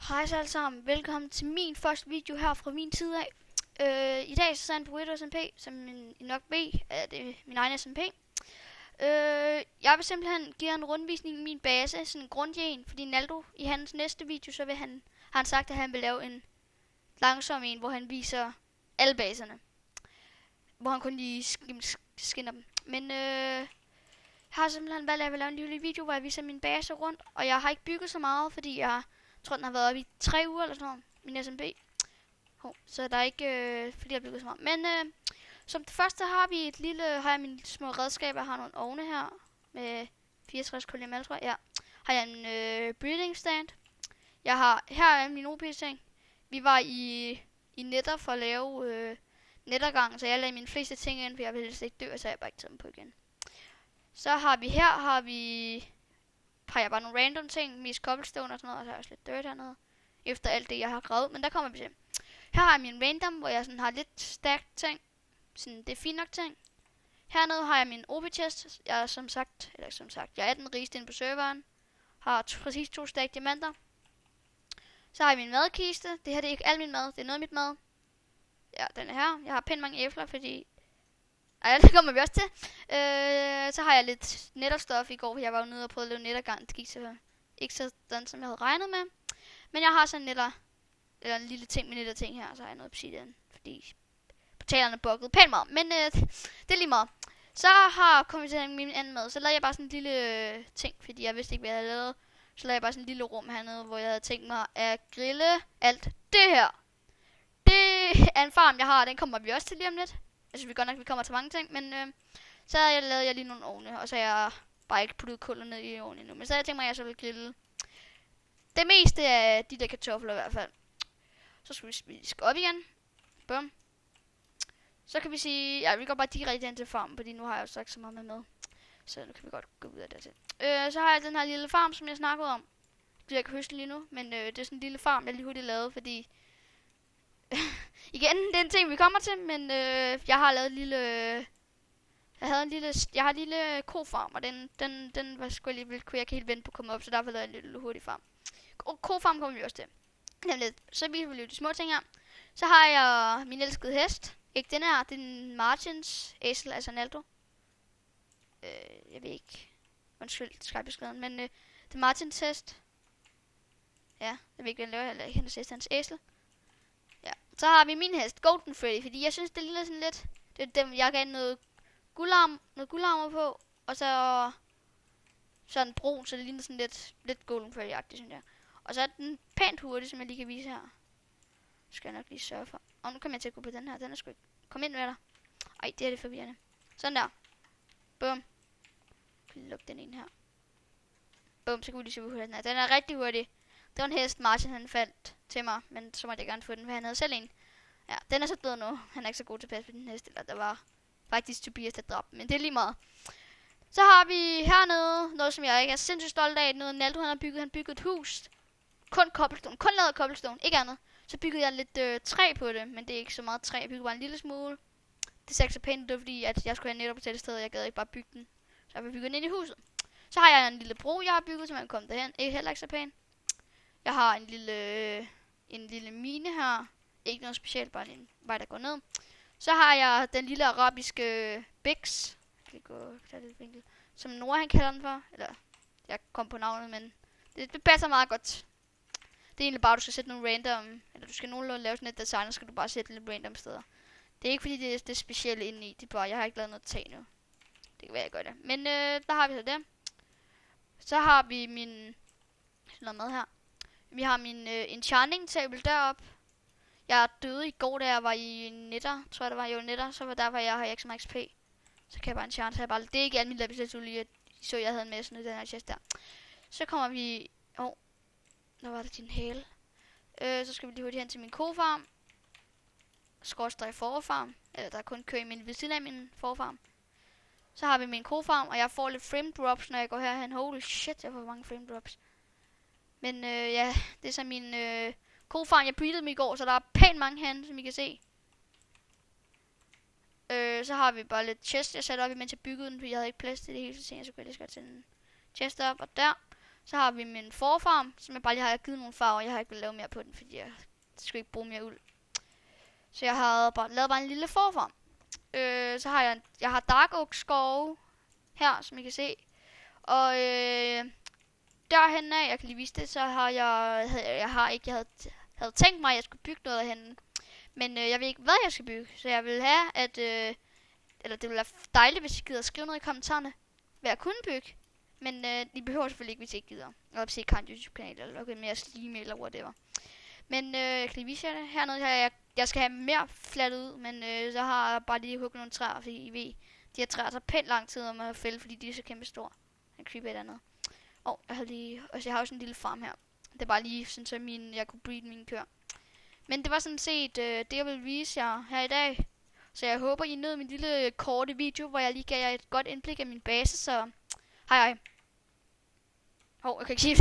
Hej så alle sammen, velkommen til min første video her fra min side af. I dag så er jeg på Windows SMP, som I nok ved, det er min egen SMP. Jeg vil simpelthen give en rundvisning i min base, sådan en grundig en, fordi Naldo i hans næste video, så har han sagt, at han vil lave en langsom en, hvor han viser alle baserne. Hvor han kun lige skinner dem. Men jeg har simpelthen valgt, at jeg vil lave en lille video, hvor jeg viser min base rundt. Og jeg har ikke bygget så meget, fordi jeg tror, den har været oppe i 3 uger eller sådan noget, min SMP. Så der er ikke fordi jeg har bygget så meget. Men som det første har jeg mine små redskaber. Jeg har nogle ovne her med 64 km, tror jeg. Ja. Har jeg en breeding stand. Her er min OP-ting. Vi var i netter for at lave nettergang, så jeg lagde mine fleste ting ind, for jeg ville helst ikke dø, så jeg bare ikke taget dem på igen. Så har jeg bare nogle random ting, mest cobblestone og sådan noget, og så har jeg også lidt dirt hernede, efter alt det, jeg har gravet, men der kommer vi til. Her har jeg min random, hvor jeg sådan har lidt stacked ting, sådan det er fint nok ting. Hernede har jeg min OP-chest, jeg er den rigeste inde på serveren, har præcis 2 stack diamanter. Så har jeg min madkiste, det her det er ikke al min mad, det er noget af mit mad. Ja, den er her, jeg har pænt mange æbler, fordi det kommer vi også til. Så har jeg lidt netterstof i går, for jeg var jo nede og prøvede at lave nettergang. Det gik så ikke sådan, som jeg havde regnet med. Men jeg har sådan eller en lille ting med netterting her, så har jeg noget obsidian, fordi portalerne buggede pænt meget. Men det er lige meget. Så kommer vi til min anden mad. Så lavede jeg bare sådan en lille ting, fordi jeg vidste ikke, hvad jeg havde lavet. Så lavede jeg bare sådan en lille rum hernede, hvor jeg havde tænkt mig at grille alt det her. Det er en farm, jeg har, og den kommer vi også til lige om lidt. Jeg synes godt nok, vi kommer til mange ting, men så lavede jeg lige nogle ovne, og så har jeg bare ikke puttet kullet ned i ovnen endnu. Men så havde jeg tænkt mig, at jeg så ville grille det meste af de der kartofler i hvert fald. Så skal vi op igen. Bum. Så kan vi sige, ja, vi går bare direkte ind til farmen, fordi nu har jeg jo sagt så meget med. Så nu kan vi godt gå ud af det til. Så har jeg den her lille farm, som jeg snakkede om. Det jeg kan høste lige nu, men det er sådan en lille farm, jeg lige hurtigt lavede, fordi igen, det er en ting, vi kommer til, men jeg har lavet jeg har en lille kofarm, og den var sgu alligevel, kunne jeg ikke helt vente på at komme op, så derfor lavede jeg en lille hurtig farm. Kofarm kommer vi også til. Så viser vi jo de små ting her. Så har jeg min elskede hest. Ikke den her, det er en Martins æsel, altså Naldo. Jeg ved ikke. Undskyld, skræbeskeden, men det er Martins hest. Ja, jeg ved ikke, hvad han laver, eller hendes hest, hans æsel. Ja, så har vi min hest, Golden Freddy, fordi jeg synes, det ligner sådan lidt. Det er dem, jeg gav noget guldarmer på, og så sådan brun, så det ligner sådan lidt Golden Freddy-agtigt, synes jeg. Og så er den pænt hurtig, som jeg lige kan vise her. Det skal jeg nok lige sørge for. Og nu kommer jeg til at gå på den her, den er sgu ikke. Kom ind med dig. Ej, det er det forvirrende. Sådan der. Bum. Kan lukke den ind her. Bum, så kan vi lige se, hvor hurtig den er. Den er rigtig hurtig. Det var en hest, Martin han faldt til mig, men så måtte jeg gerne få den, for han havde selv en. Ja, den er så død nu. Han er ikke så god til at passe på den hest, eller der var faktisk Tobias, der dræbte, men det er lige meget. Så har vi hernede noget, som jeg ikke er sindssygt stolt af. Noget Naldo han byggede et hus. Kun lavet cobblestone, ikke andet. Så byggede jeg lidt træ på det, men det er ikke så meget træ. Jeg byggede bare en lille smule. Det ser ikke så pænt ud, fordi at jeg skulle have netop på det sted, og jeg gad ikke bare bygge den. Så jeg vil bygge den ind i huset. Så har jeg en lille bro, jeg har bygget, så man kan komme derhen. Ikke heller ikke så pænt. Jeg har en lille mine her. Ikke noget specielt, bare en vej, der går ned. Så har jeg den lille arabiske Bix. Som Nora han kalder den for. Eller, jeg kom på navnet, men det passer meget godt. Det er egentlig bare, du skal sætte nogle random, eller du skal nogenlunde lave sådan et design, og skal du bare sætte lidt random steder. Det er ikke fordi, det er specielle inde i. Det er bare, jeg har ikke lavet noget tag nu. Det kan være, jeg gør det. Men der har vi så det. Så har vi min noget med her. Vi har min enchanting table deroppe. Jeg døde i går, da jeg var i netter. Tror jeg, det var i netter. Så var derfor, jeg har ikke så meget XP. Så kan jeg bare enchant. Det er ikke alt mit lapis lige. Så jeg havde en masse i den her chest der. Så kommer vi. Der var det din hæle. Så skal vi lige hurtigt hen til min kofarm. Skorstræk forfarm. Eller der er kun kø i min ved siden af min forfarm. Så har vi min kofarm, og jeg får lidt frame drops, når jeg går herhen. Holy shit, jeg får mange frame drops. Men ja, det er så min kofarm, jeg breedede dem i går, så der er pænt mange herinde, som I kan se. Så har vi bare lidt chest, jeg satte op, imens jeg byggede den, fordi jeg havde ikke plads til det hele, så tænkte jeg, så kunne jeg lige skal sætte en chest op, og der. Så har vi min forfarm, som jeg bare lige har givet nogle farver. Jeg har ikke vil lave mere på den, fordi jeg skal ikke bruge mere uld. Så jeg har lavet bare en lille forfarm. Så har jeg har dark oak skove her, som I kan se. Og derhen af, jeg kan lige vise det, så har jeg havde tænkt mig, at jeg skulle bygge noget herhen. Men jeg ved ikke, hvad jeg skal bygge. Så jeg vil have, at eller det ville være dejligt, hvis I gider skrive noget i kommentarerne, hvad jeg kunne bygge. Men I behøver selvfølgelig ikke, hvis I ikke gider. Eller hvis I ikke har en YouTube-kanal, eller noget mere Steam, eller whatever. Men jeg kan lige vise jer det. Hernede jeg skal have mere fladt ud, men så har jeg bare lige hugget nogle træer, fordi I ved, de her træer tager pænt lang tid om at fælde, fordi de er så kæmpe store. Jeg creeper et andet. Jeg har også en lille farm her. Det er bare lige sådan, så jeg kunne breed mine køer. Men det var sådan set det, jeg ville vise jer her i dag. Så jeg håber, I nød min lille korte video, hvor jeg lige gav jer et godt indblik af min base, så hej hej. Jeg kan ikke sige det.